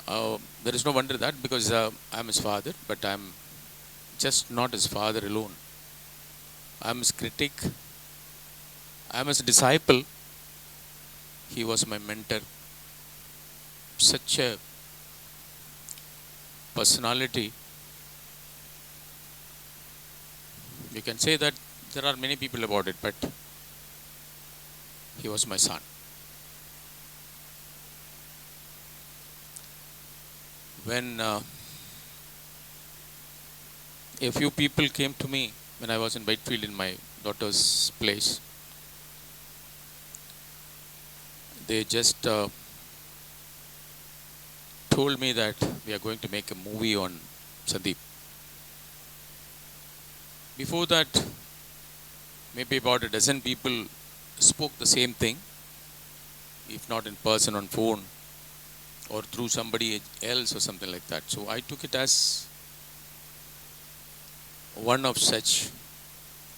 There is no wonder that because I'm his father, but I'm just not his father alone. I'm his critic, I'm his disciple. He was my mentor. Such a personality. You can say that there are many people about it, but he was my son. When a few people came to me when I was in Whitefield in my daughter's place, they just told me that we are going to make a movie on Sandeep. Before that, maybe about a dozen people spoke the same thing, if not in person, on phone or through somebody else or something like that. So I took it as one of such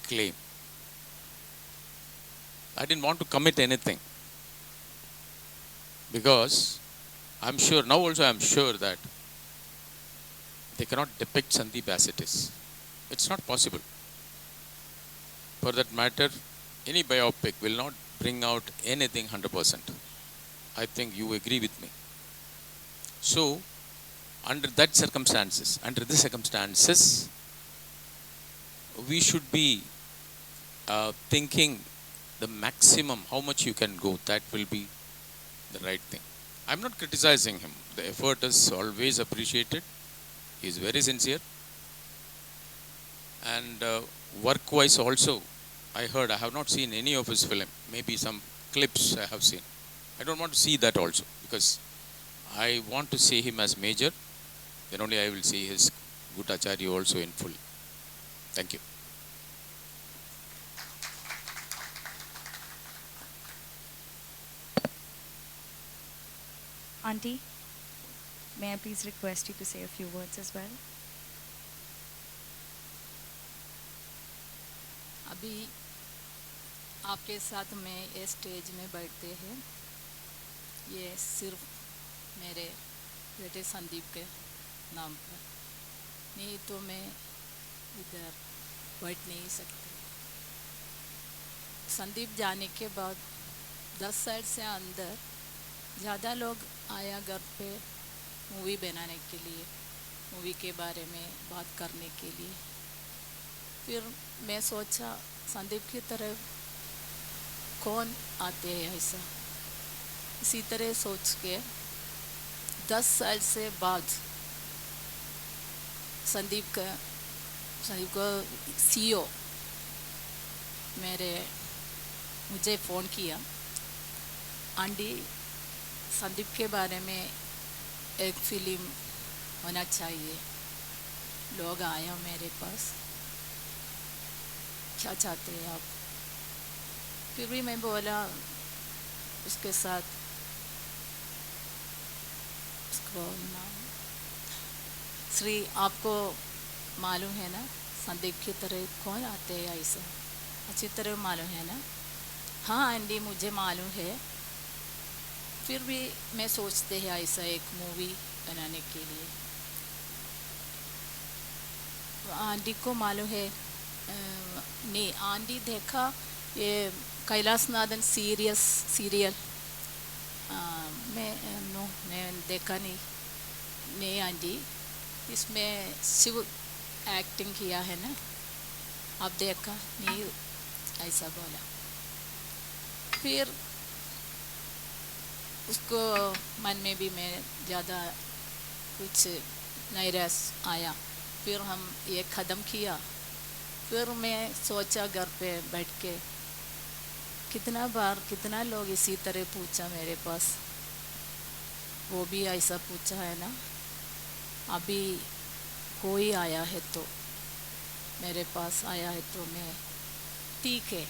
claim. I didn't want to commit anything because I'm sure, now also I'm sure that they cannot depict Sandeep as it is. It's not possible. For that matter, any biopic will not bring out anything 100%. I think you agree with me. So, under the circumstances, we should be thinking the maximum, how much you can go, that will be the right thing. I'm not criticizing him. The effort is always appreciated. He is very sincere. And work-wise also, I heard, I have not seen any of his film. Maybe some clips I have seen. I don't want to see that also because I want to see him as major. Then only I will see his Gutacharya also in full. Thank you. Auntie, may I please request you to say a few words as well? अभी आपके साथ में ये stage में बैठते हैं, ये सिर्फ मेरे बेटे संदीप के नाम पर, नहीं तो मैं इधर बैठ नहीं सकती। संदीप जाने के बाद 10 साल से अंदर ज़्यादा लोग आया घर पे मूवी बनाने के लिए, मूवी के बारे में बात करने के लिए। फिर मैं सोचा संदीप की तरह कौन आते हैं ऐसा, इसी तरह सोच के 10 साल से बाद संदीप को सीईओ मुझे फ़ोन किया, आंटी संदीप के बारे में एक फिल्म होना चाहिए, लोग आए मेरे पास, क्या चाहते हैं आप। फिर भी मैं बोला उसके साथ, उसको नाम श्री, आपको मालूम है ना संदीप की तरह कौन आते हैं ऐसा, अच्छी तरह मालूम है ना। हाँ आंटी मुझे मालूम है। फिर भी मैं सोचते हैं ऐसा एक मूवी बनाने के लिए। आंटी को मालूम है, नहीं आंटी देखा ये कैलाश नादन सीरियल, मैं देखा नहीं आंटी, इसमें शिव एक्टिंग किया है ना, आप देखा नहीं, ऐसा बोला। फिर उसको मन में भी मैं ज़्यादा कुछ नहीं रह आया। फिर हम ये कदम किया। फिर मैं सोचा घर पे बैठ के, कितना लोग इसी तरह पूछा मेरे पास, वो भी ऐसा पूछा है ना। अभी कोई आया है तो मेरे पास आया है तो मैं ठीक है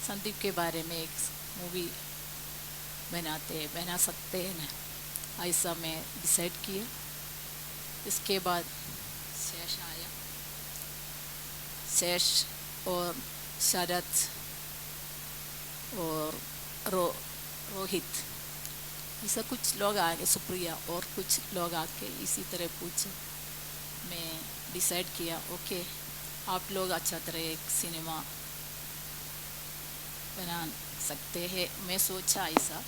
संदीप के बारे में एक मूवी बना सकते हैं ना, ऐसा मैं डिसाइड किया। इसके बाद शेष आया, शेष और शरद और रोहित, ऐसा कुछ लोग आगे सुप्रिया और कुछ लोग आके इसी तरह पूछे, मैं डिसाइड किया ओके आप लोग अच्छा तरह एक सिनेमा बना सकते हैं, मैं सोचा ऐसा।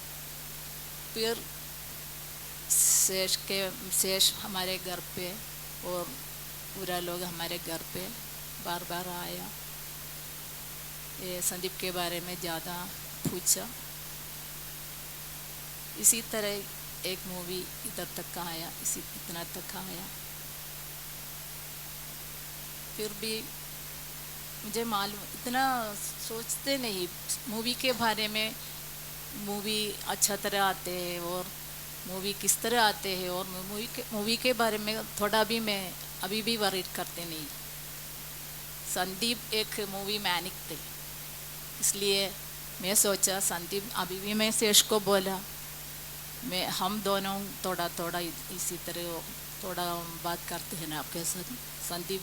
फिर शेष हमारे घर पे और पूरा लोग हमारे घर पे बार बार आया, ये संदीप के बारे में ज़्यादा पूछा। इसी तरह एक मूवी इधर तक का आया, इतना तक आया। फिर भी मुझे मालूम इतना सोचते नहीं मूवी के बारे में, मूवी अच्छा तरह आते हैं और मूवी किस तरह आते हैं, और मूवी के बारे में थोड़ा भी मैं अभी भी वरीड करते नहीं। संदीप एक मूवी मैनिक थे, इसलिए मैं सोचा संदीप, अभी भी मैं शेष को बोला मैं हम दोनों थोड़ा थोड़ा इसी तरह थोड़ा बात करते हैं ना आपके साथ। संदीप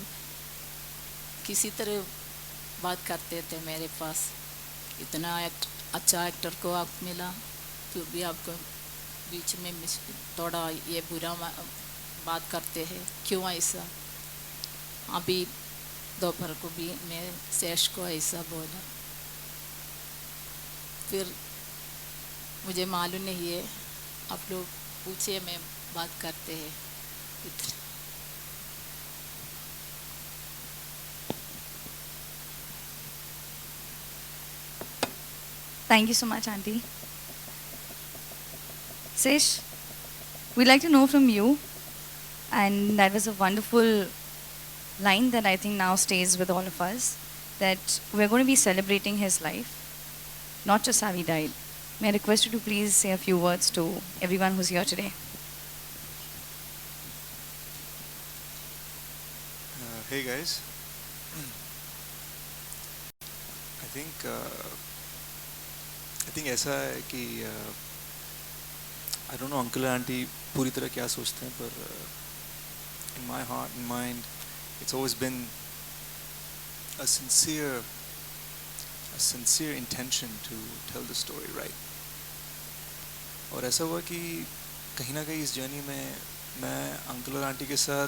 किसी तरह बात करते थे मेरे पास, इतना अच्छा एक्टर को आप मिला फिर भी आपको बीच में थोड़ा ये बुरा बात करते हैं, क्यों ऐसा। अभी दोपहर को भी मैं शेष को ऐसा बोला। फिर मुझे मालूम नहीं है, आप लोग पूछिए, मैं बात करते हैं। Thank you so much, Auntie. Sesh, we'd like to know from you, and that was a wonderful line that I think now stays with all of us, that we're going to be celebrating his life, not just how he died. May I request you to please say a few words to everyone who's here today? Hey guys, I think ऐसा है कि I don't know uncle aunty पूरी तरह क्या सोचते हैं, पर in my heart and mind it's always been a sincere intention to tell the story right. और ऐसा हुआ कि कहीं ना कहीं इस जर्नी में मैं अंकल और आंटी के साथ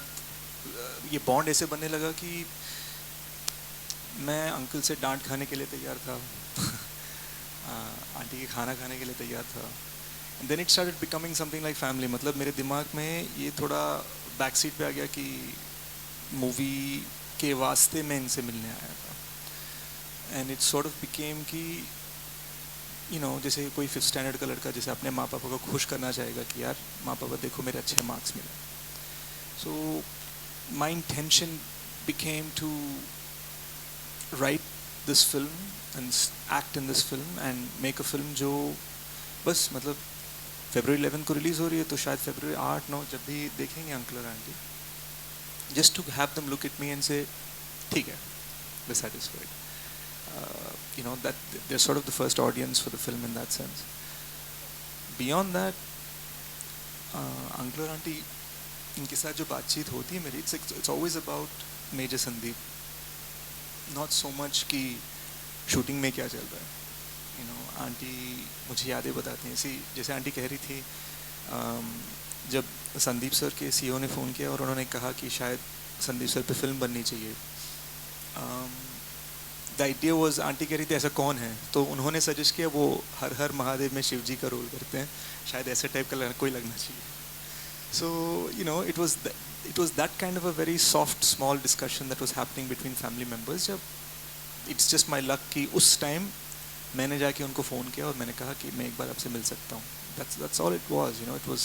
ये बॉन्ड ऐसे बनने लगा कि मैं अंकल से डांट खाने के लिए तैयार था आंटी के खाना खाने के लिए तैयार था। And then it started becoming something like family. मतलब मेरे दिमाग में ये थोड़ा बैक सीट पे आ गया कि मूवी के वास्ते मैं इनसे मिलने आया था। And it sort of became कि जैसे कोई 5th स्टैंडर्ड का लड़का जैसे अपने माँ पापा को खुश करना चाहेगा कि यार माँ पापा देखो मेरे अच्छे मार्क्स मिले। So my intention became to write this film and act in this film and make a film जो बस मतलब February 11 को रिलीज़ हो रही है, तो शायद February 8-9 जब भी देखेंगे अंकल और aunty, just to have them look at me and say ठीक है, we're satisfied. That they're sort of the first audience for the film in that sense. Beyond that, uncle और आंटी इनके साथ जो बातचीत होती है मेरी, it's always about Major Sandeep, not so much कि शूटिंग में क्या चल रहा है। आंटी मुझे यादें बताती हैं, ऐसी जैसे आंटी कह रही थी जब संदीप सर के सीईओ ने फ़ोन किया और उन्होंने कहा कि शायद संदीप सर पे फिल्म बननी चाहिए। द आइडिया वाज, आंटी कह रही थी ऐसा कौन है, तो उन्होंने सजेस्ट किया वो हर हर महादेव में शिव जी का रोल करते हैं, शायद ऐसे टाइप का कोई लगना चाहिए। सो it was that kind of a very soft small discussion that was happening between family members. जब इट्स जस्ट माई लक कि उस टाइम मैंने जाके उनको फ़ोन किया और मैंने कहा कि मैं एक बार आपसे मिल सकता हूँ। That's all it was, it was,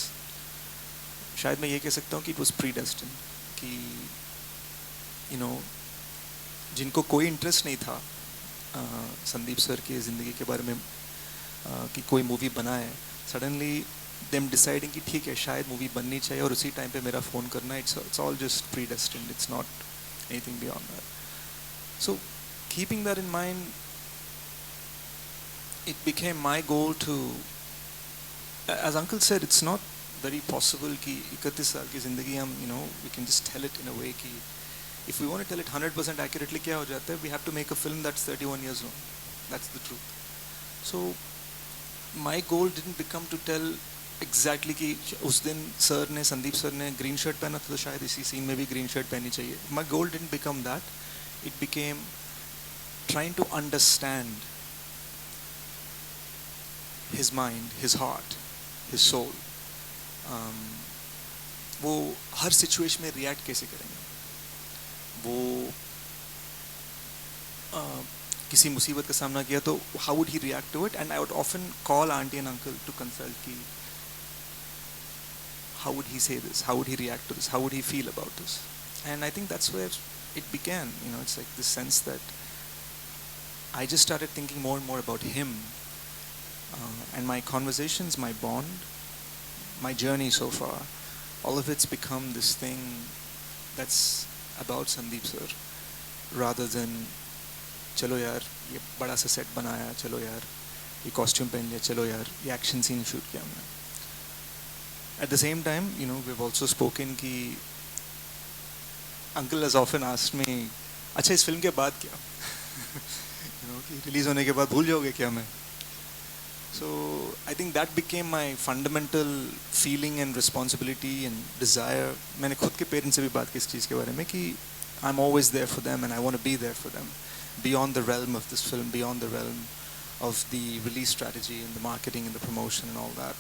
शायद मैं ये कह सकता हूँ कि इट वाज प्रीडेस्टिन्ड कि जिनको कोई इंटरेस्ट नहीं था संदीप सर की ज़िंदगी के बारे में कि कोई मूवी बनाए, सडनली देम डिसाइडिंग कि ठीक है शायद मूवी बननी चाहिए और उसी टाइम पे मेरा फ़ोन करना, it's all just predestined, it's not anything beyond that. So keeping that in mind, it became my goal to, as uncle said, it's not very possible कि 31 साल की ज़िंदगी हम we can just tell it in a way कि if we want to tell it 100% accurately क्या हो जाता है, we have to make a film that's 31 years long. That's the truth. So my goal didn't become to tell exactly कि उस दिन sir ने, Sandeep sir ने ग्रीन शर्ट पहना था, तो शायद इसी सीन में भी ग्रीन शर्ट पहननी चाहिए. My goal didn't become that. It became trying to understand his mind, his heart, his soul. वो हर सिचुएशन में रिएक्ट कैसे करेंगे, वो किसी मुसीबत का सामना किया तो how would he react to it. And I would often call aunty and uncle to consult की how would he say this, how would he react to this, how would he feel about this. And I think that's where it began, you know. It's like this sense that I just started thinking more and more about him, and my conversations, my bond, my journey so far, all of it's become this thing that's about Sandeep sir, rather than चलो यार ये बड़ा सा set बनाया, चलो यार ये costume पहन लिया, चलो यार ये एक्शन सीन शूट किया हमने. At the same time, you know, we've also spoken कि uncle has often asked me, अच्छा इस फिल्म के बाद क्या, you know, कि रिलीज होने के बाद भूल जाओगे क्या मैं. So I think that became my fundamental feeling and responsibility and desire. मैंने खुद के पेरेंट्स से भी बात की इस चीज़ के बारे में कि I'm always there for them and I want to be there for them beyond the realm of this film, beyond the realm of the release strategy and the marketing and the promotion and all that.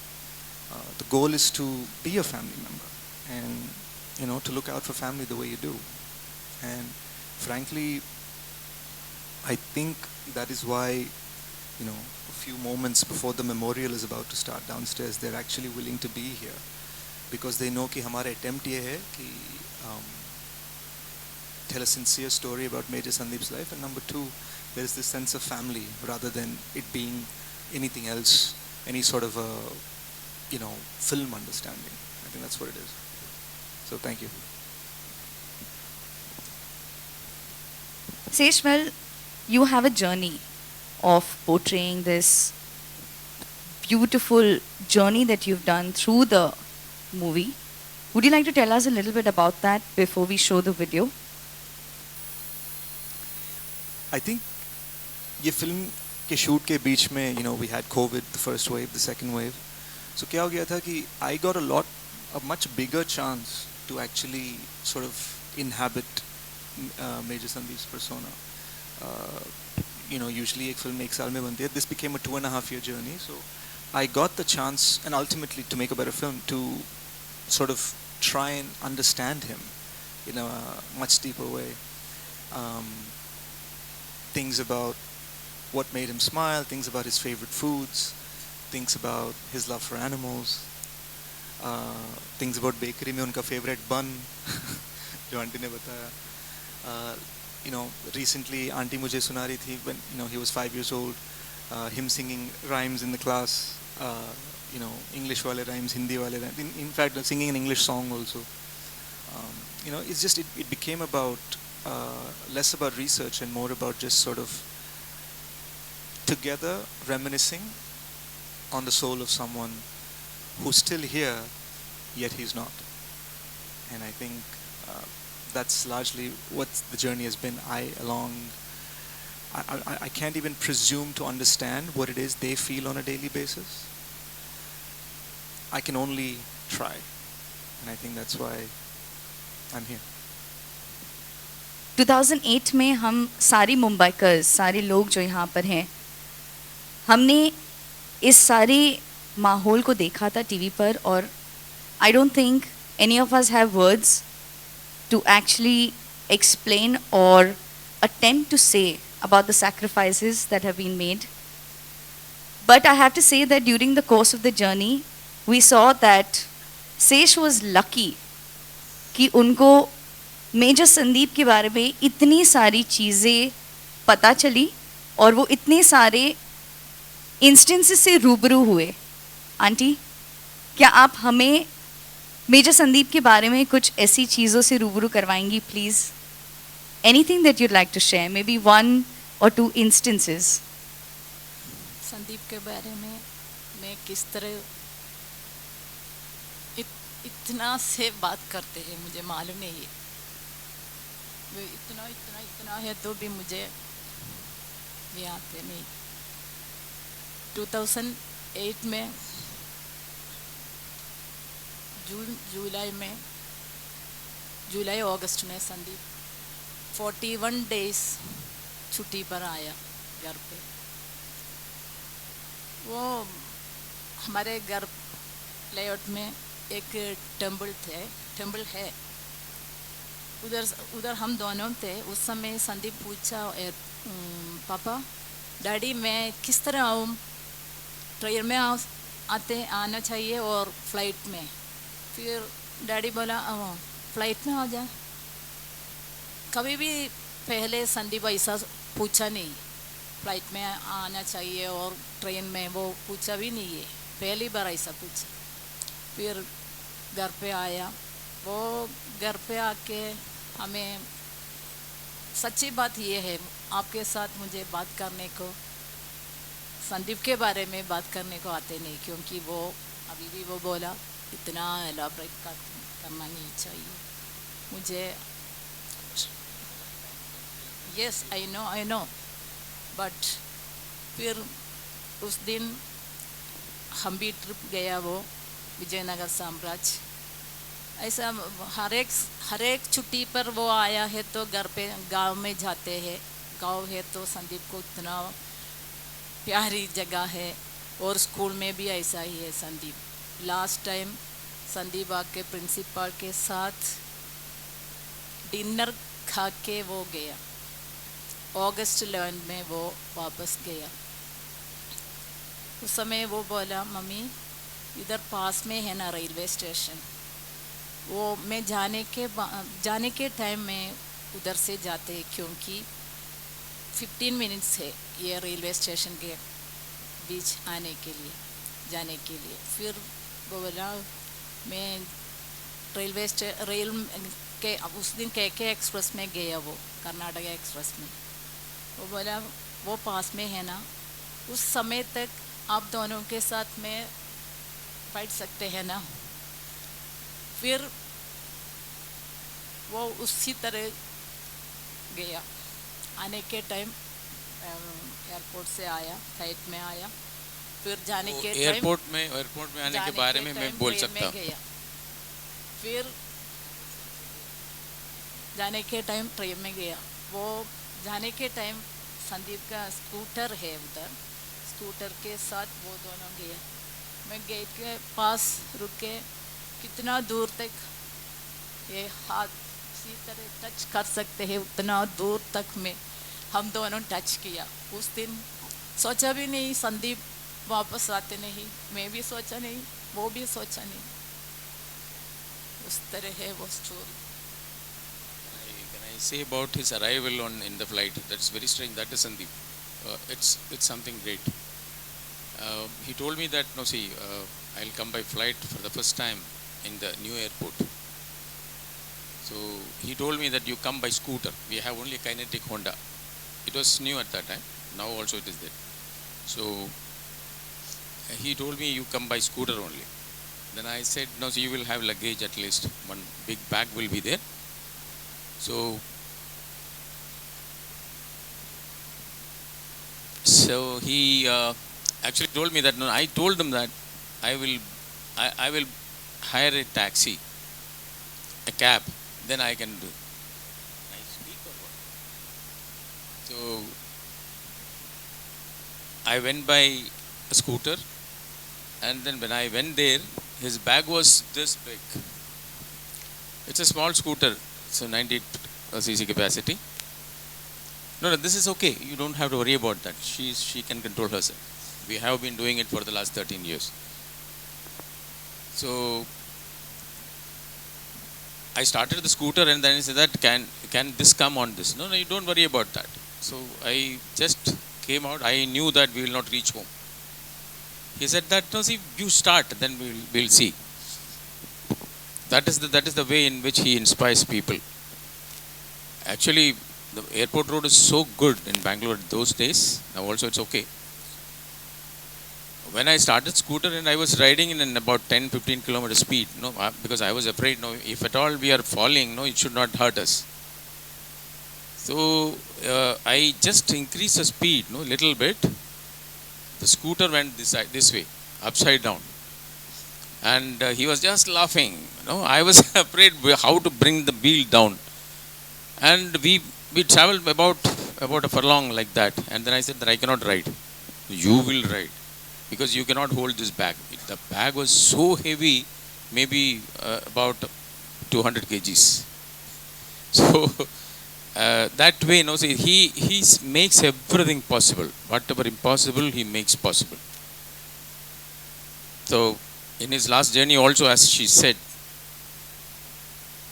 The goal is to be a family member and, you know, to look out for family the way you do. And frankly, I think that is why, you know, a few moments before the memorial is about to start downstairs, they're actually willing to be here because they know कि हमारा attempt ये है कि tell a sincere story about Major Sandeep's life, and number two, there is this sense of family rather than it being anything else, any sort of a, you know, film understanding. I think that's what it is. So thank you. Seshmal, you have a journey of portraying this beautiful journey that you've done through the movie. Would you like to tell us a little bit about that before we show the video? I think ये film के shoot के बीच में, you know, we had COVID, the first wave, the second wave. So क्या हो गया था कि I got a much bigger chance to actually sort of inhabit Major Sandeep's persona. You know, usually एक film एक साल में बनती है. This became a 2.5-year journey. So I got the chance, and ultimately to make a better film, to sort of try and understand him in a much deeper way. Things about what made him smile, things about his favorite foods, things about his love for animals, things about bakery में उनका favorite bun जो aunty ने बताया. You know, recently aunty मुझे सुना रही थी when, you know, he was 5 years old, him singing rhymes in the class, you know, English वाले rhymes, Hindi वाले rhymes, in fact singing an English song also. You know, it's just it became about less about research and more about just sort of together reminiscing on the soul of someone who's still here, yet he's not. And I think that's largely what the journey has been. I can't even presume to understand what it is they feel on a daily basis. I can only try. And I think that's why I'm here. 2008 में हम सारी मुंबईकर्स, सारे लोग जो यहाँ पर हैं, हमने इस सारे माहौल को देखा था टीवी पर, और I don't think any of us have words to actually explain और attempt to say about the sacrifices that have been made. But I have to say that during the course of the journey, we saw that Sesh was lucky कि उनको major Sandeep के बारे में इतनी सारी चीज़ें पता चली और वो इतने सारे इंस्टेंसेस से रूबरू हुए. आंटी, क्या आप हमें मेजर संदीप के बारे में कुछ ऐसी चीज़ों से रूबरू करवाएंगी please? Anything that you'd like to share, maybe 1 or 2 instances. Sandeep के बारे में मैं किस तरह इतना से बात करते हैं मुझे मालूम नहीं है. वो इतना है तो भी मुझे याद नहीं. 2008 में जुलाई अगस्त में संदीप 41 डेज छुट्टी पर आया घर पे। वो हमारे घर लेआउट में एक टेम्पल है, उधर हम दोनों थे। उस समय संदीप पूछा, पापा डैडी मैं किस तरह आऊँ, ट्रेन में आना चाहिए और फ्लाइट में? फिर डैडी बोला फ्लाइट में आ जा। कभी भी पहले संदीप ऐसा पूछा नहीं, फ्लाइट में आना चाहिए और ट्रेन में, वो पूछा भी नहीं है, पहली बार ऐसा पूछा। फिर घर पे आया, वो घर पे आके हमें, सच्ची बात ये है, आपके साथ मुझे बात करने को, संदीप के बारे में बात करने को आते नहीं, क्योंकि वो अभी भी वो बोला इतना एलाबरेट करना नहीं चाहिए मुझे। यस आई नो बट फिर उस दिन हम भी ट्रिप गया, वो विजयनगर साम्राज्य। ऐसा हर एक छुट्टी पर वो आया है तो घर पे गांव में जाते हैं। गांव है तो संदीप को इतना प्यारी जगह है, और स्कूल में भी ऐसा ही है संदीप। लास्ट टाइम संदीप आके प्रिंसिपल के साथ डिनर खा के वो गया, अगस्त 11 में वो वापस गया। उस समय वो बोला, मम्मी इधर पास में है ना रेलवे स्टेशन, वो मैं जाने के टाइम में उधर से जाते हैं, क्योंकि 15 मिनट्स है ये रेलवे स्टेशन के बीच जाने के लिए। फिर वो बोला मैं रेल के उस दिन के एक्सप्रेस में गया, वो कर्नाटका एक्सप्रेस में। वो बोला वो पास में है ना, उस समय तक आप दोनों के साथ में बैठ सकते हैं ना। फिर वो उसी तरह गया। आने के टाइम एयरपोर्ट से आया, फ्लाइट में आया। फिर जाने के टाइम एयरपोर्ट में आने के बारे में मैं बोल सकता हूँ। फिर जाने के टाइम ट्रेन में गया। वो जाने के टाइम संदीप का स्कूटर है उधर, स्कूटर के साथ वो दोनों गया। मैं गेट के पास रुके, कितना दूर तक ये हाथ इसी तरह टच कर सकते हैं, उतना दूर तक में हम दोनों टच किया। उस दिन सोचा भी नहीं संदीप वापस आते नहीं, मैं भी सोचा नहीं, वो भी सोचा नहीं। उस तरह है वो story. Can I say about his arrival in the flight? That's very strange. That is Sandeep. It's something great. He told me that I'll come by flight for the first time in the new airport. So he told me that you come by scooter. We have only kinetic Honda. It was new at that time. Now also it is there. So he told me you come by scooter only. Then I said no, so you will have luggage, at least one big bag will be there. So he actually told me that no, I told him that I will hire a taxi, a cab, then I can do. I speak or what? So I went by a scooter, and then when I went there, his bag was this big. It's a small scooter, so 90 cc capacity. No, this is okay. You don't have to worry about that. She can control herself. We have been doing it for the last 13 years. So I started the scooter, and then he said that can this come on this? No, you don't worry about that. So I just came out. I knew that we will not reach home. He said that no, see, you start, then we'll see. That is the way in which he inspires people. Actually, the airport road is so good in Bangalore those days. Now also it's okay. When I started scooter and I was riding in about 10-15 kilometer speed, because I was afraid, if at all we are falling, it should not hurt us. So I just increased the speed, little bit. The scooter went this way, upside down. and he was just laughing. I was afraid how to bring the wheel down, and we traveled about a furlong like that, and then I said that I cannot ride. You will ride because you cannot hold this bag. The bag was so heavy, maybe about 200 kgs. So that way, see, he makes everything possible. Whatever impossible, he makes possible. So in his last journey also, as she said,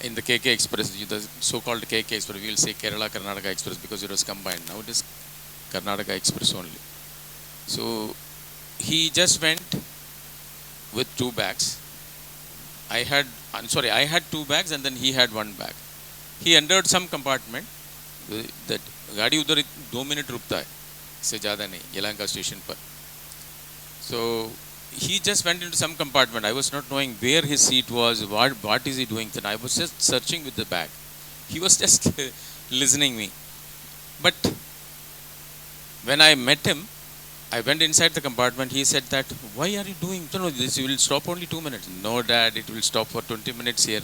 in the KK Express, the so-called KK Express, we will say Kerala Karnataka Express because it was combined. Now it is Karnataka Express only. So he just went with 2 bags. I had 2 bags and then he had 1 bag. He entered some compartment. That गाड़ी उधर 2 minute रुकता है, इससे ज़्यादा नहीं, Yelahanka station पर. So he just went into some compartment. I was not knowing where his seat was, what is he doing. Then I was just searching with the bag. He was just listening me. But when I met him, I went inside the compartment. He said that, why are you doing? No, this will stop only 2 minutes. No, Dad, it will stop for 20 minutes here.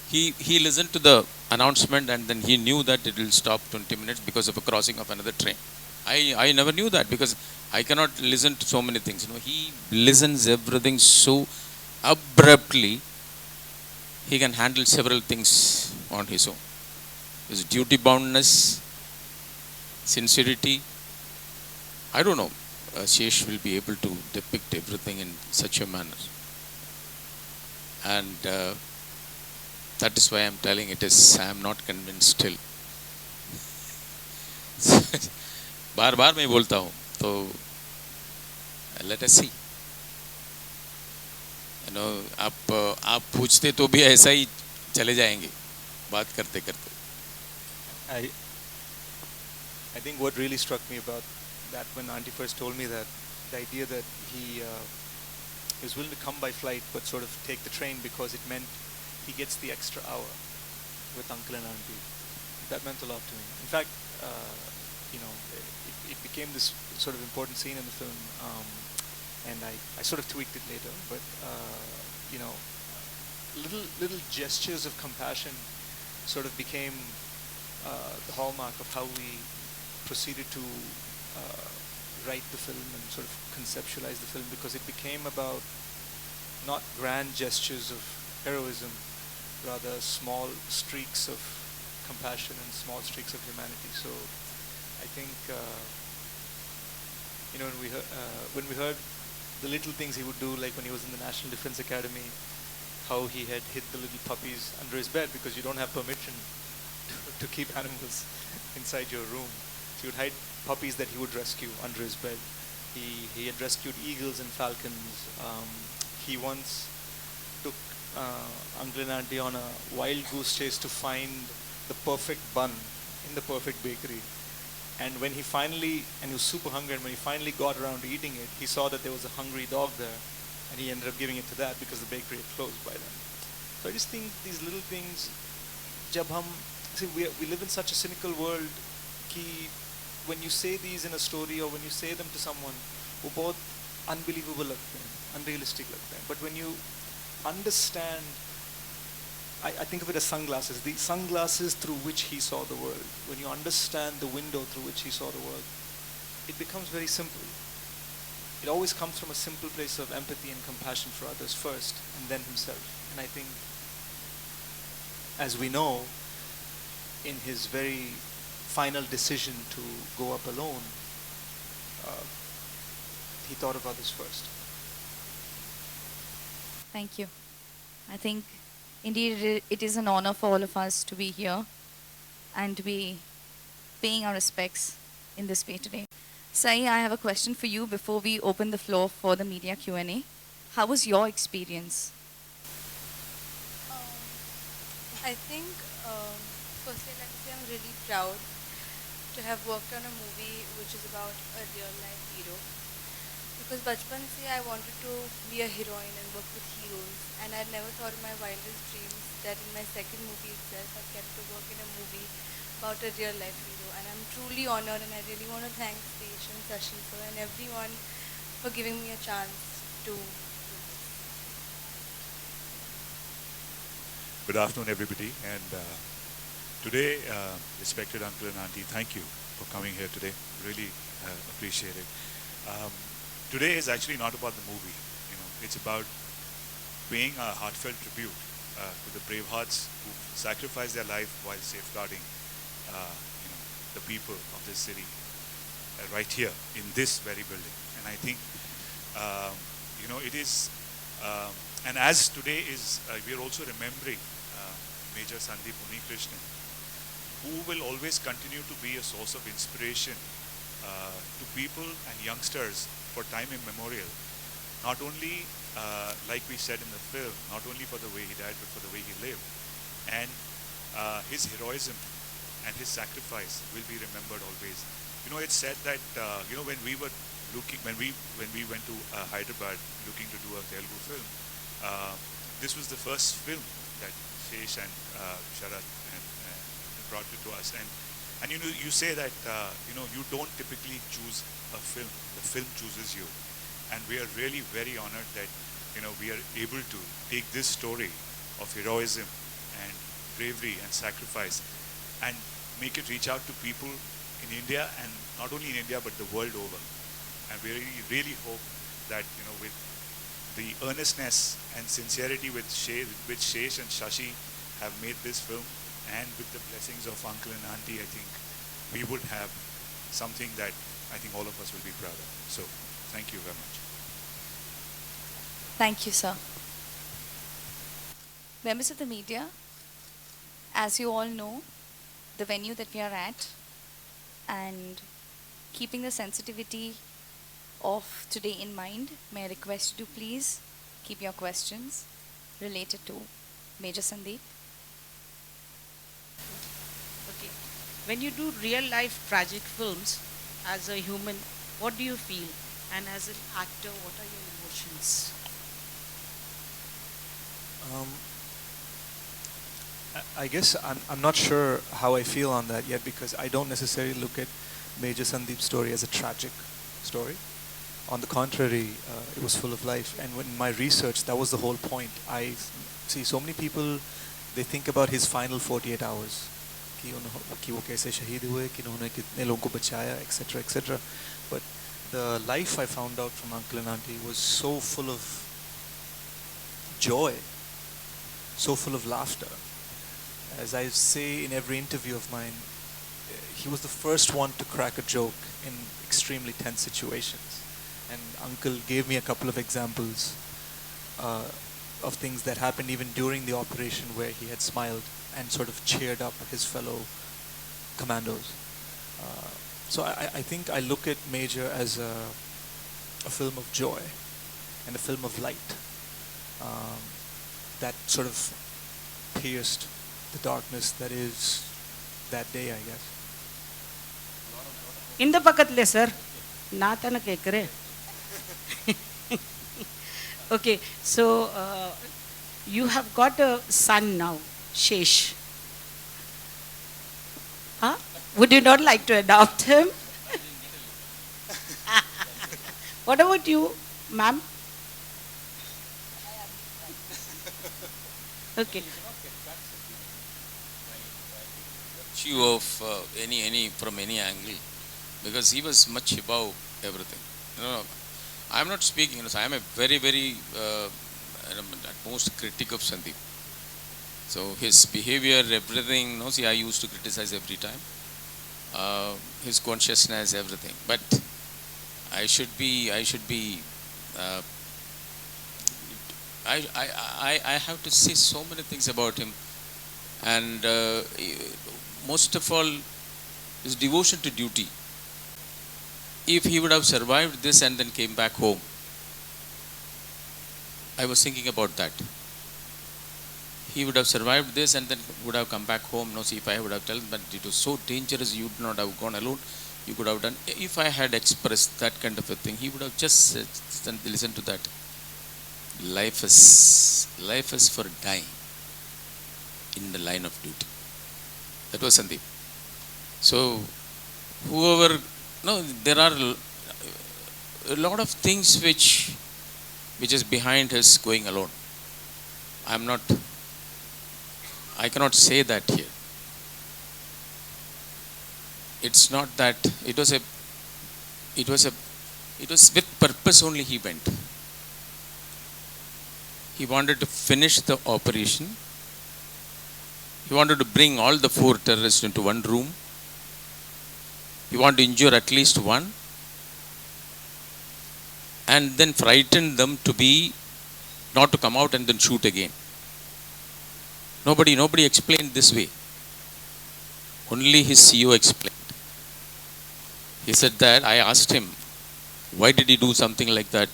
He listened to the announcement and then he knew that it will stop 20 minutes because of a crossing of another train. I never knew that because I cannot listen to so many things. He listens everything so abruptly. He can handle several things on his own. His duty boundness, sincerity. I don't know. Shesh will be able to depict everything in such a manner. And that is why I am telling it is, I am not convinced still. बार बार मैं बोलता हूँ, तो let us see. आप पूछते तो भी ऐसा ही चले जाएंगे बात करते करते. I think what really struck me about that when Auntie first told me that, the idea that he was willing to come by flight but sort of take the train because it meant he gets the extra hour with Uncle and Auntie. That meant a lot to me. In fact, it became this sort of important scene in the film, and I sort of tweaked it later. But little gestures of compassion sort of became the hallmark of how we proceeded to write the film and sort of conceptualize the film, because it became about not grand gestures of heroism, rather small streaks of compassion and small streaks of humanity. So I think when we heard the little things he would do, like when he was in the National Defense Academy, how he had hid the little puppies under his bed because you don't have permission to keep animals inside your room. So he would hide puppies that he would rescue under his bed. He had rescued eagles and falcons. He once took Uncle and Auntie on a wild goose chase to find the perfect bun in the perfect bakery. And when he was super hungry, and when he finally got around to eating it, he saw that there was a hungry dog there, and he ended up giving it to that because the bakery had closed by then. So I just think these little things, we live in such a cynical world, कि when you say these in a story or when you say them to someone, वो बहुत unbelievable लगते हैं, unrealistic लगते हैं. But when you understand, I think of it as sunglasses, the sunglasses through which he saw the world. When you understand the window through which he saw the world, it becomes very simple. It always comes from a simple place of empathy and compassion for others first, and then himself. And I think, as we know, in his very final decision to go up alone, he thought of others first. Thank you. I think indeed it is an honor for all of us to be here and to be paying our respects in this way today. Sai, I have a question for you before we open the floor for the media Q&A. How was your experience? I think, firstly, I'd like to say I'm really proud to have worked on a movie which is about a real-life hero. Because bachpan se I wanted to be a heroine and work with heroes, and I never thought in my wildest dreams that in my second movie itself I'd get to work in a movie about a real-life hero. And I'm truly honored, and I really want to thank Stesh and Sashi sir and everyone for giving me a chance to do this. Good afternoon, everybody. And today, respected uncle and auntie, thank you for coming here today. Really appreciate it. Um, Today is actually not about the movie. You know, it's about paying a heartfelt tribute to the brave hearts who sacrificed their life while safeguarding, the people of this city right here in this very building. And I think, it is. And as today is, we are also remembering Major Sandeep Krishnan, who will always continue to be a source of inspiration to people and youngsters for time immemorial. Not only, like we said in the film, not only for the way he died, but for the way he lived. And his heroism and his sacrifice will be remembered always. It's said that, when we were looking, when we went to Hyderabad looking to do a Telugu film, this was the first film that Shesh and Sharat brought it to us. And you say that, you don't typically choose a film. The film chooses you. And we are really very honored that, we are able to take this story of heroism and bravery and sacrifice and make it reach out to people in India, and not only in India, but the world over. And we really hope that, with the earnestness and sincerity with which Shesh and Shashi have made this film, and with the blessings of uncle and auntie, I think we would have something that I think all of us will be proud of. So, thank you very much. Thank you, sir. Members of the media, as you all know, the venue that we are at, and keeping the sensitivity of today in mind, may I request you to please keep your questions related to Major Sandeep. Okay. When you do real life tragic films, as a human, what do you feel? And as an actor, what are your emotions? I guess I'm not sure how I feel on that yet, because I don't necessarily look at Major Sandeep's story as a tragic story. On the contrary, it was full of life. And in my research, that was the whole point. I see so many people, they think about his final 48 hours. कि वो कैसे शहीद हुए, कि उन्होंने कितने लोगों को बचाया, etc., etc. But the life I found out from Uncle and Auntie was so full of joy, so full of laughter. As I say in every interview of mine, he was the first one to crack a joke in extremely tense situations. And Uncle gave me a couple of examples of things that happened even during the operation, where he had smiled and sort of cheered up his fellow commandos. So I think I look at Major as a film of joy and a film of light that sort of pierced the darkness that is that day, I guess. In the Pakatle, sir. Natana kekare. Okay, so you have got a son now, Shesh. Huh? Would you not like to adopt him? What about you, ma'am? Okay. You of any from any angle, because he was much above everything. I'm not speaking. I am a very at most critic of Sandeep. So his behavior, everything. See, I used to criticize every time. His consciousness, everything. But I should be. I have to say so many things about him, and most of all, his devotion to duty. If he would have survived this and then came back home, I was thinking about that. He would have survived this and then would have come back home. See, if I would have told him that it was so dangerous, you would not have gone alone. You could have done. If I had expressed that kind of a thing, he would have just said, listen to that. Life is for dying in the line of duty. That was Sandeep. So, there are a lot of things which is behind his going alone. I'm not I cannot say that here. It's not that it was with purpose only he went. He wanted to finish the operation. He wanted to bring all the 4 terrorists into one room. He wanted to injure at least one, and then frighten them to be not to come out and then shoot again. Nobody explained this way. Only his CEO explained. He said that I asked him, why did he do something like that?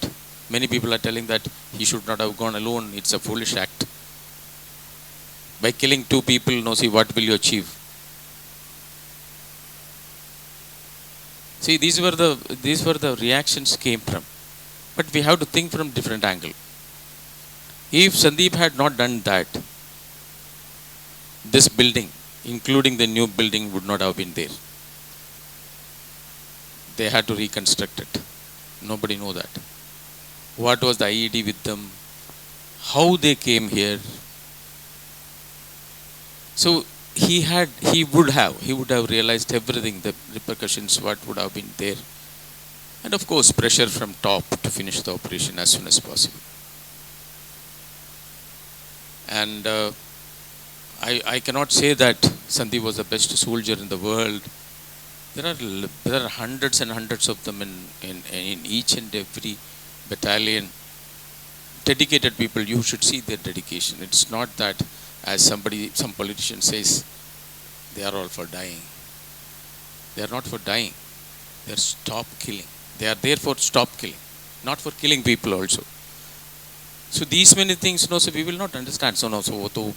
Many people are telling that he should not have gone alone. It's a foolish act. By killing 2 people, no, see, what will you achieve? See, these were the reactions came from. But we have to think from different angle. If Sandeep had not done that, this building, including the new building, would not have been there. They had to reconstruct it. Nobody know that. What was the IED with them? How they came here? So he would have realized everything, the repercussions, what would have been there. And of course, pressure from top to finish the operation as soon as possible. And I cannot say that Sandeep was the best soldier in the world. There are hundreds and hundreds of them in each and every battalion. Dedicated people, you should see their dedication. It's not that, as some politician says, they are all for dying. They are not for dying. They are stop killing. They are there for stop killing, not for killing people also. So these many things, no, so we will not understand. So no, so वो तो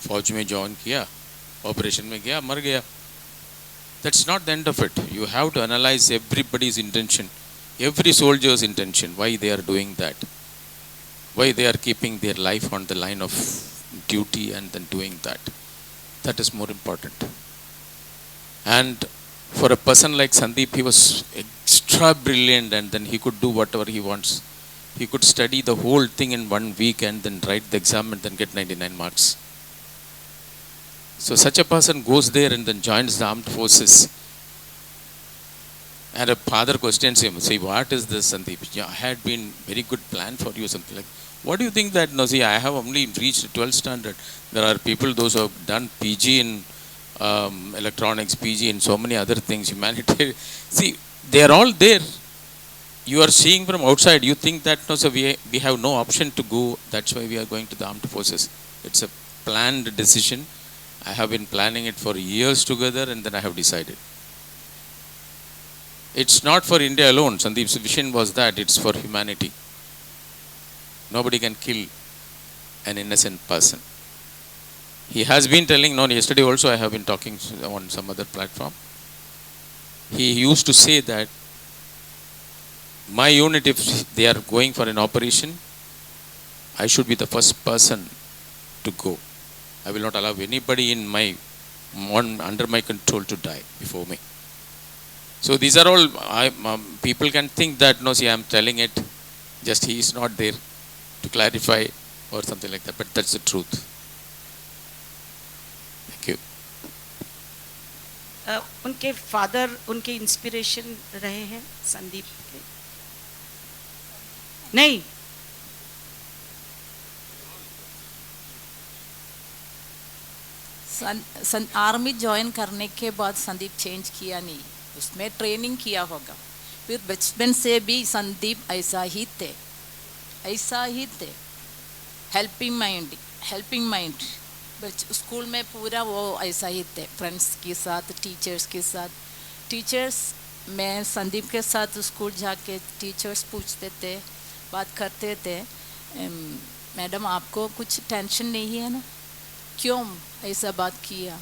फौज में join किया, operation में गया, मर गया. That's not the end of it. You have to analyze everybody's intention, every soldier's intention, why they are doing that, why they are keeping their life on the line of duty and then doing that. That is more important. And for a person like Sandeep, he was extra brilliant, and then he could do whatever he wants. He could study the whole thing in 1 week and then write the exam and then get 99 marks. So such a person goes there and then joins the armed forces. And a father questions him, say, what is this, Sandeep? Yeah, I had been very good plan for you, something like. What do you think that, no, see, I have only reached 12th standard. There are people, those who have done PG in electronics, PG in so many other things, humanitarian. See, they are all there. You are seeing from outside, you think that, no, so we have no option to go. That's why we are going to the armed forces. It's a planned decision. I have been planning it for years together, and then I have decided. It's not for India alone. Sandeep's vision was that it's for humanity. Nobody can kill an innocent person. He has been telling, no, yesterday also I have been talking on some other platform. He used to say that my unit, if they are going for an operation, I should be the first person to go. I will not allow anybody under my control to die before me. So these are all, people can think that, no, see, I am telling it, just he is not there to clarify or something like that, but that's the truth. Thank you. उनके father उनके inspiration रहे हैं संदीप के? नहीं, army join करने के बाद Sandeep change किया नहीं, उसमें ट्रेनिंग किया होगा. फिर बचपन से भी संदीप ऐसा ही थे. हेल्पिंग माइंड स्कूल में पूरा वो ऐसा ही थे. फ्रेंड्स के साथ, टीचर्स मैं संदीप के साथ स्कूल जाके टीचर्स पूछते थे, बात करते थे, मैडम आपको कुछ टेंशन नहीं है ना, क्यों ऐसा बात किया?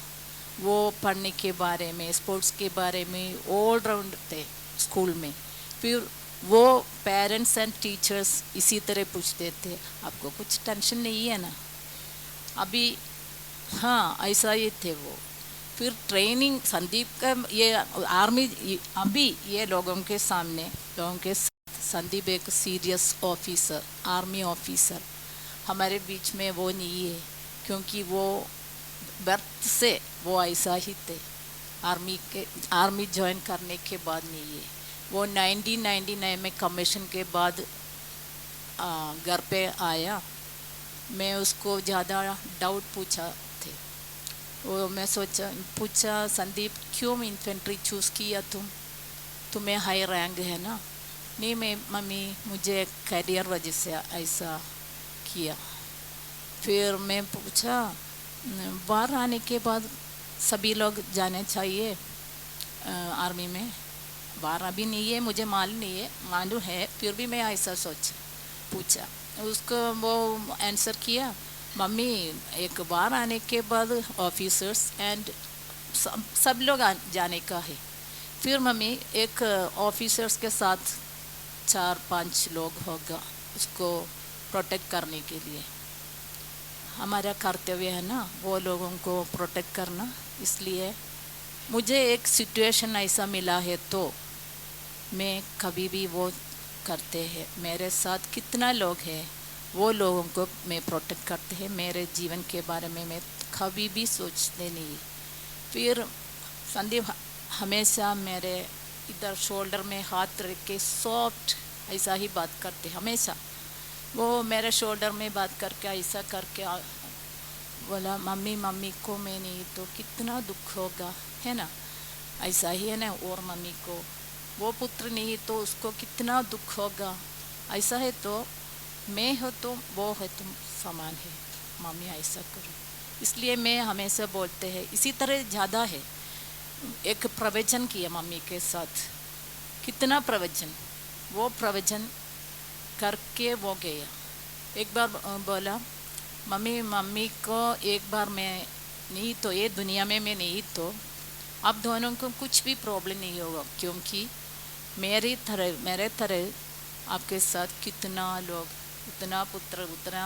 वो पढ़ने के बारे में, स्पोर्ट्स के बारे में ऑल राउंड थे स्कूल में. फिर वो पेरेंट्स एंड टीचर्स इसी तरह पूछते थे, आपको कुछ टेंशन नहीं है ना? अभी हाँ, ऐसा ही थे वो. फिर ट्रेनिंग संदीप का ये आर्मी, अभी ये लोगों के साथ संदीप एक सीरियस ऑफिसर, आर्मी ऑफिसर, हमारे बीच में वो नहीं है, क्योंकि वो बर्थ से वो ऐसा ही थे। आर्मी ज्वाइन करने के बाद नहीं है, वो 1999 में कमीशन के बाद घर पे आया। मैं उसको ज़्यादा डाउट पूछा थे, वो मैं पूछा संदीप क्यों इन्फेंट्री चूज़ किया तुम्हें हाई रैंक है ना। नहीं मैं मम्मी मुझे करियर वजह से ऐसा किया। फिर मैं पूछा बाहर आने के बाद सभी लोग जाने चाहिए आर्मी में, बाहर अभी नहीं है मुझे मालूम है फिर भी मैं ऐसा पूछा उसको। वो आंसर किया मम्मी एक बार आने के बाद ऑफिसर्स एंड सब लोग जाने का है। फिर मम्मी एक ऑफिसर्स के साथ 4-5 लोग होगा उसको प्रोटेक्ट करने के लिए, हमारा कर्तव्य है ना वो लोगों को प्रोटेक्ट करना। इसलिए मुझे एक सिचुएशन ऐसा मिला है तो मैं कभी भी वो करते हैं। मेरे साथ कितना लोग हैं वो लोगों को मैं प्रोटेक्ट करते हैं, मेरे जीवन के बारे में मैं कभी भी सोचते नहीं। फिर संदीप हमेशा मेरे इधर शोल्डर में हाथ रख के सॉफ्ट ऐसा ही बात करते हमेशा। वो मेरे शोल्डर में बात करके ऐसा करके बोला मम्मी को मैं नहीं तो कितना दुख होगा है ना, ऐसा ही है ना। और मम्मी को वो पुत्र नहीं तो उसको कितना दुख होगा, ऐसा है तो मैं हो तो वो है तुम समान है मम्मी ऐसा करो। इसलिए मैं हमेशा बोलते हैं इसी तरह ज़्यादा है। एक प्रवचन किया मम्मी के साथ, कितना प्रवचन, वो प्रवचन करके वो गया। एक बार बोला मम्मी को एक बार मैं नहीं तो ये दुनिया में मैं नहीं तो अब दोनों को कुछ भी प्रॉब्लम नहीं होगा, क्योंकि मेरे तरह आपके साथ कितना लोग, उतना पुत्र उतना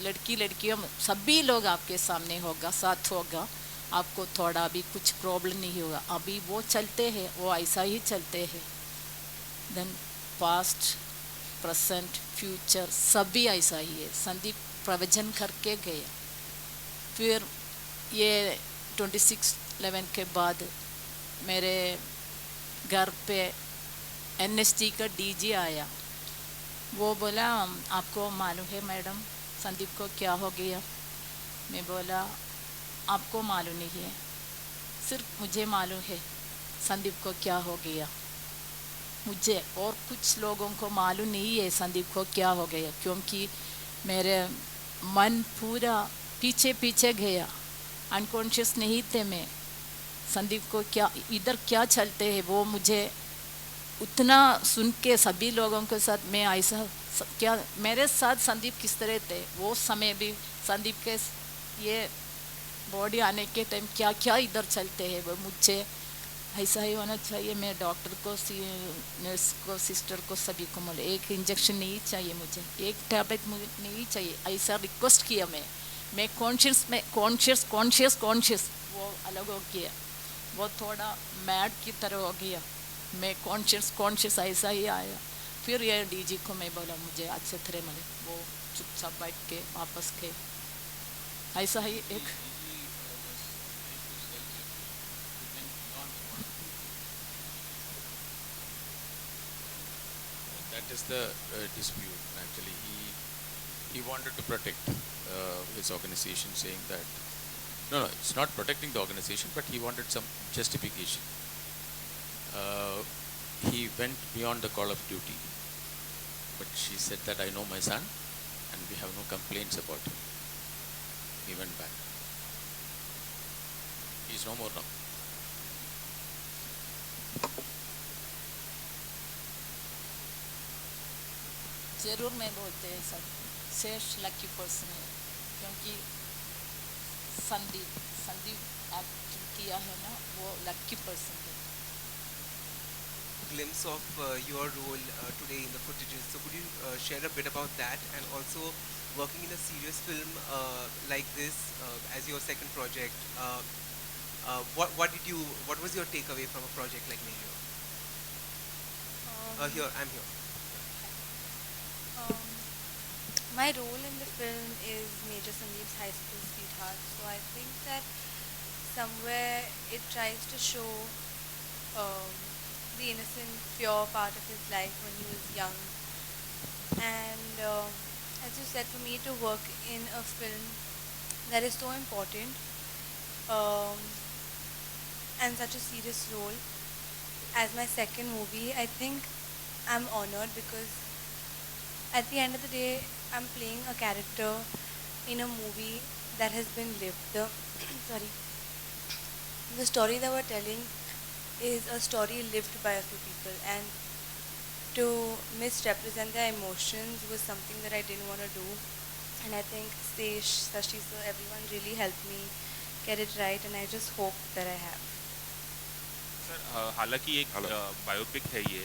लड़कियों सभी लोग आपके सामने होगा, साथ होगा, आपको थोड़ा भी कुछ प्रॉब्लम नहीं होगा। अभी वो चलते हैं, वो ऐसा ही चलते हैं। देन पास्ट प्रेजेंट फ्यूचर सभी ऐसा ही है। संदीप प्रवचन करके गया। फिर ये 26/11 के बाद मेरे घर पे NST का DG आया। वो बोला आपको मालूम है मैडम संदीप को क्या हो गया। मैं बोला आपको मालूम नहीं है, सिर्फ मुझे मालूम है संदीप को क्या हो गया। मुझे और कुछ लोगों को मालूम नहीं है संदीप को क्या हो गया, क्योंकि मेरे मन पूरा पीछे पीछे गया, अनकॉन्शियस नहीं थे मैं। संदीप को क्या इधर क्या चलते हैं वो मुझे उतना सुन के सभी लोगों के साथ मैं ऐसा क्या मेरे साथ संदीप किस तरह थे वो समय भी संदीप के ये बॉडी आने के टाइम क्या क्या इधर चलते हैं वो मुझे ऐसा ही होना चाहिए। मैं डॉक्टर को नर्स को सिस्टर को सभी को बोले एक इंजेक्शन नहीं चाहिए, मुझे एक टैबलेट मुझे नहीं चाहिए, ऐसा रिक्वेस्ट किया। मैं कॉन्शियस वो अलग हो गया, वो थोड़ा मैड की तरह हो गया। मैं कॉन्शियस ऐसा ही आया। फिर ये DG को मैं बोला मुझे अच्छे तरह मिले, वो चुपचाप बैठ के वापस के ऐसा ही एक That is the dispute. Actually, he wanted to protect his organization, saying that no, it's not protecting the organization, but he wanted some justification. He went beyond the call of duty, but she said that I know my son, and we have no complaints about him. He went back. He's no more now. जरूर मैं बोलते हैं सब शेष lucky person है, क्योंकि Sandeep act किया है ना वो लकी पर्सन है। Glimpse of your role today in the footages, so could you share a bit about that, and also working in a serious film like this as your second project, what was your takeaway from a project like Major? Here I'm here. My role in the film is Major Sandeep's high school sweetheart. heart. So I think that somewhere it tries to show um, the innocent, pure part of his life when he was young. And as you said, for me to work in a film that is so important um, and such a serious role as my second movie, I think I'm honored because at the end of the day, I'm playing a character in a movie that has been lived. Sorry, the story that we're telling is a story lived by a few people, and to misrepresent their emotions was something that I didn't want to do. And I think Sesh, Sashi sir, everyone really helped me get it right, and I just hope that I have. Sir हालांकि एक hello. Biopic है ये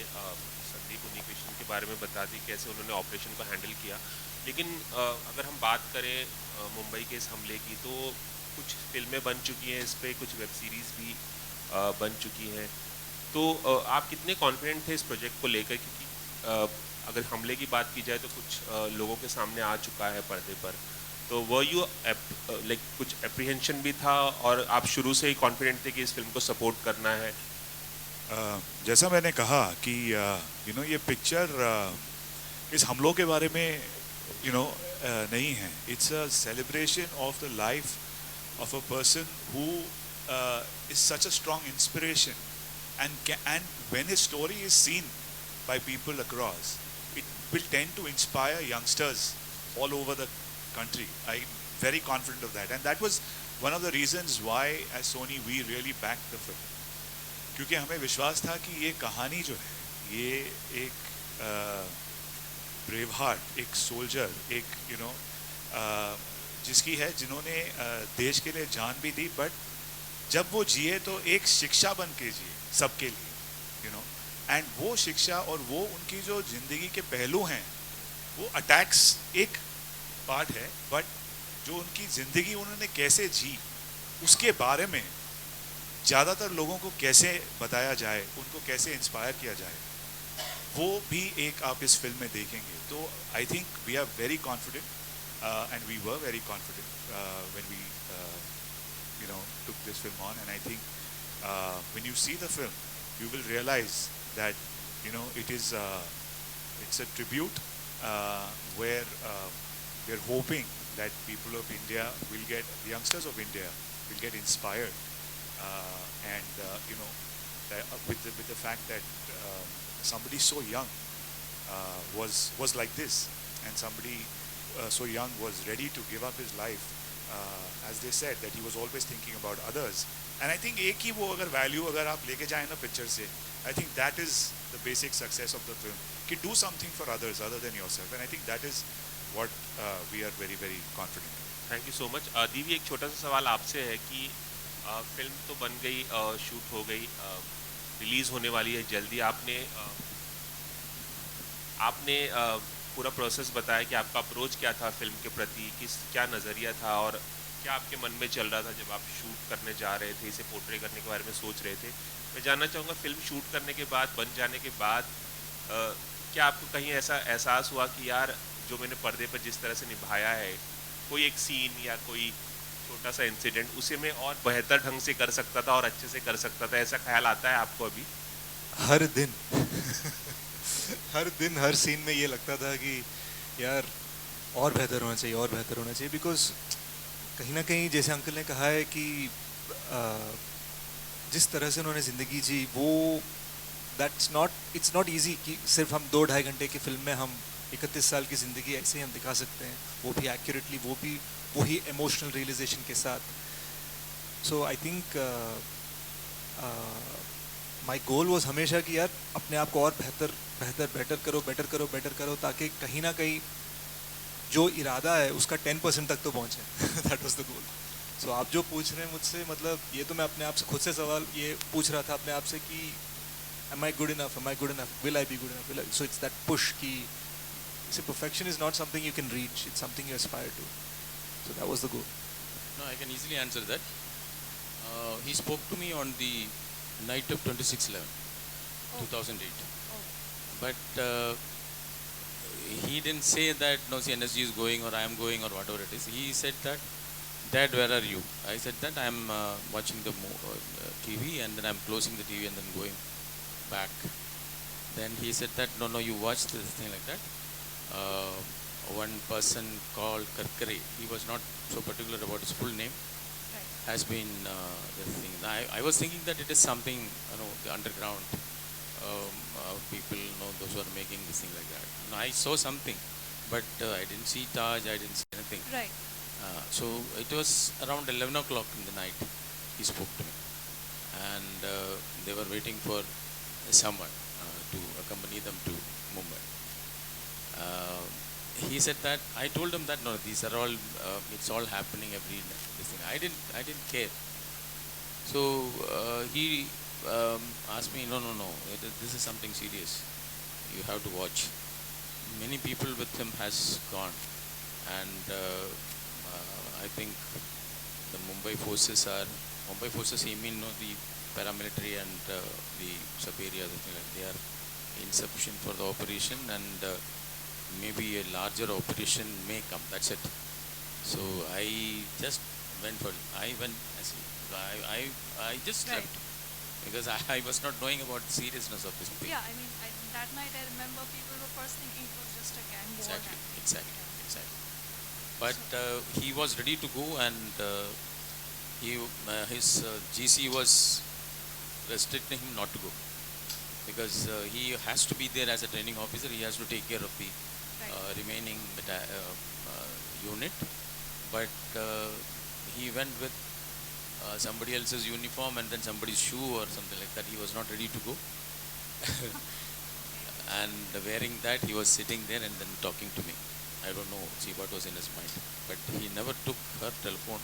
संदीप उन्नीकृष्णन के बारे में बताती कैसे उन्होंने ऑपरेशन को हैंडल किया, लेकिन अगर हम बात करें मुंबई के इस हमले की, तो कुछ फिल्में बन चुकी हैं इस पे, कुछ वेब सीरीज़ भी बन चुकी हैं, तो आप कितने कॉन्फिडेंट थे इस प्रोजेक्ट को लेकर? क्योंकि अगर हमले की बात की जाए तो कुछ लोगों के सामने आ चुका है पर्दे पर, तो वो यू लाइक कुछ एप्रीहेंशन भी था और आप शुरू से ही कॉन्फिडेंट थे कि इस फिल्म को सपोर्ट करना है? जैसा मैंने कहा कि ये पिक्चर इस हमलों के बारे में नहीं है. It's a celebration of the life of a person who is such a strong inspiration, and when his story is seen by people across, it will tend to inspire youngsters all over the country. I'm very confident of that, and that was one of the reasons why as Sony we really backed the film, क्योंकि हमें विश्वास था कि ये कहानी जो है ये एक ब्रेव हार्ट, एक सोल्जर, एक जिसकी है, जिन्होंने देश के लिए जान भी दी, बट जब वो जिए तो एक शिक्षा बन के जिए सबके लिए, एंड वो शिक्षा और वो उनकी जो जिंदगी के पहलू हैं, वो अटैक्स एक पार्ट है, बट जो उनकी जिंदगी उन्होंने कैसे जी उसके बारे में ज़्यादातर लोगों को कैसे बताया जाए, उनको कैसे इंस्पायर किया जाए, वो भी एक आप इस फिल्म में देखेंगे. तो I think we are very confident and we were very confident when we took this film on, and I think when you see the film you will realize that it's a tribute where we're hoping that people of India will get, the youngsters of India will get inspired, and with the fact that somebody so young was like this, and somebody so young was ready to give up his life, as they said that he was always thinking about others. And I think एक ही वो अगर value अगर आप लेके जाए ना picture से, I think that is the basic success of the film, कि do something for others other than yourself, and I think that is what we are very very confident. Thank you so much. Divi, एक छोटा सा सवाल आपसे है कि film तो बन गई, शूट हो गई, रिलीज़ होने वाली है जल्दी. आपने पूरा प्रोसेस बताया कि आपका अप्रोच क्या था फिल्म के प्रति, क्या नज़रिया था और क्या आपके मन में चल रहा था जब आप शूट करने जा रहे थे, इसे पोर्ट्रे करने के बारे में सोच रहे थे. मैं जानना चाहूँगा, फिल्म शूट करने के बाद, बन जाने के बाद, क्या आपको कहीं ऐसा एहसास हुआ कि यार जो मैंने पर्दे पर जिस तरह से निभाया है, कोई एक सीन या कोई छोटा सा इंसिडेंट, उसे मैं और बेहतर ढंग से कर सकता था और अच्छे से कर सकता था, ऐसा ख्याल आता है आपको अभी? हर दिन हर दिन हर सीन में ये लगता था कि यार और बेहतर होना चाहिए, और बेहतर होना चाहिए, बिकॉज कहीं ना कहीं जैसे अंकल ने कहा है कि जिस तरह से उन्होंने ज़िंदगी जी, वो इट्स नॉट ईजी कि सिर्फ हम 2-2.5 घंटे की फिल्म में हम 31 साल की ज़िंदगी ऐसे ही हम दिखा सकते हैं, वो भी एक्यूरेटली, वो भी वही इमोशनल रियलाइजेशन के साथ. सो I think my goal was हमेशा कि यार अपने आप को और बेटर करो ताकि कहीं ना कहीं जो इरादा है उसका 10% तक तो पहुँचे. That was the goal. So आप जो पूछ रहे हैं मुझसे, मतलब ये तो मैं अपने आप से खुद से सवाल ये पूछ रहा था अपने आप से कि am I good enough, will I be good enough, so it's that push कि perfection is not something you can reach, it's something you aspire to. So that was the goal. No, I can easily answer that. He spoke to me on the night of 26/11/2008, but he didn't say that no, see, NSG is going or I am going or whatever it is. He said that Dad, where are you? I said that I'm watching the TV, and then I'm closing the TV and then going back. Then he said that, no, you watched this thing like that. Uh, One person called Karkare, he was not so particular about his full name, has been this thing. I was thinking that it is something, the underground people, those who are making this thing like that. I saw something, but I didn't see Taj, I didn't see anything. Right. So it was around 11 o'clock in the night, he spoke to me. And they were waiting for someone to accompany them to Mumbai. He said that, I told him that, no, these are all, it's all happening this thing. I didn't care. So he asked me, no, this is something serious. You have to watch. Many people with him has gone. And I think the Mumbai forces, he mean, the paramilitary and the sub-area, they are insufficient for the operation, and maybe a larger operation may come. That's it. So I just went for it. I just Right. slept because I was not knowing about the seriousness of this thing. Yeah, I mean, that night I remember people were first thinking it was just a gang war. Exactly. But he was ready to go, and his GC was restricting him not to go because he has to be there as a training officer. He has to take care of the remaining unit. But he went with somebody else's uniform and then somebody's shoe or something like that. He was not ready to go. And wearing that, he was sitting there and then talking to me. I don't know, see what was in his mind. But he never took her telephone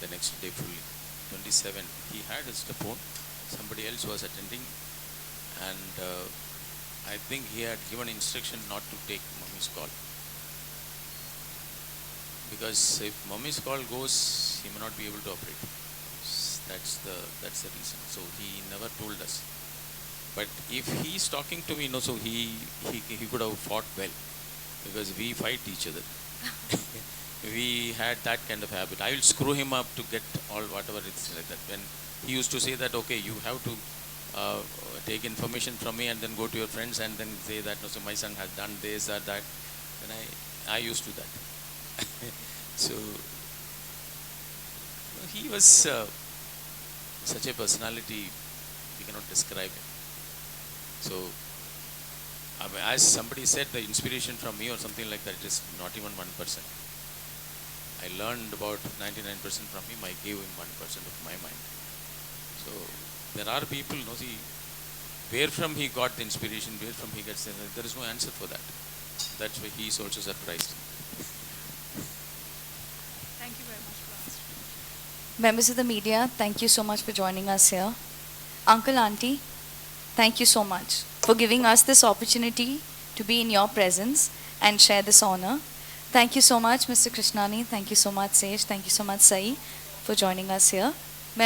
the next day fully. 27, he had his telephone. Somebody else was attending. And I think he had given instruction not to take mommy's call. Because if mommy's call goes, he may not be able to operate. That's the reason. So he never told us. But if he's talking to me, so he could have fought well, because we fight each other. We had that kind of habit. I will screw him up to get all whatever it's like that. When he used to say that, okay, you have to take information from me and then go to your friends and then say that, no, so my son has done this or that. And I used to that. So he was such a personality, we cannot describe him. So as somebody said, the inspiration from me or something like that, it is not even 1%. I learned about 99% from him. I gave him 1% of my mind. So there are people, see, where from he got the inspiration, where from he gets there is no answer for that. That's why he is also surprised. Thank you very much for answering. Members of the media, thank you so much for joining us here. Uncle, Auntie, thank you so much for giving us this opportunity to be in your presence and share this honor. Thank you so much, Mr. Krishnani. Thank you so much, Sej. Thank you so much, Sai, for joining us here.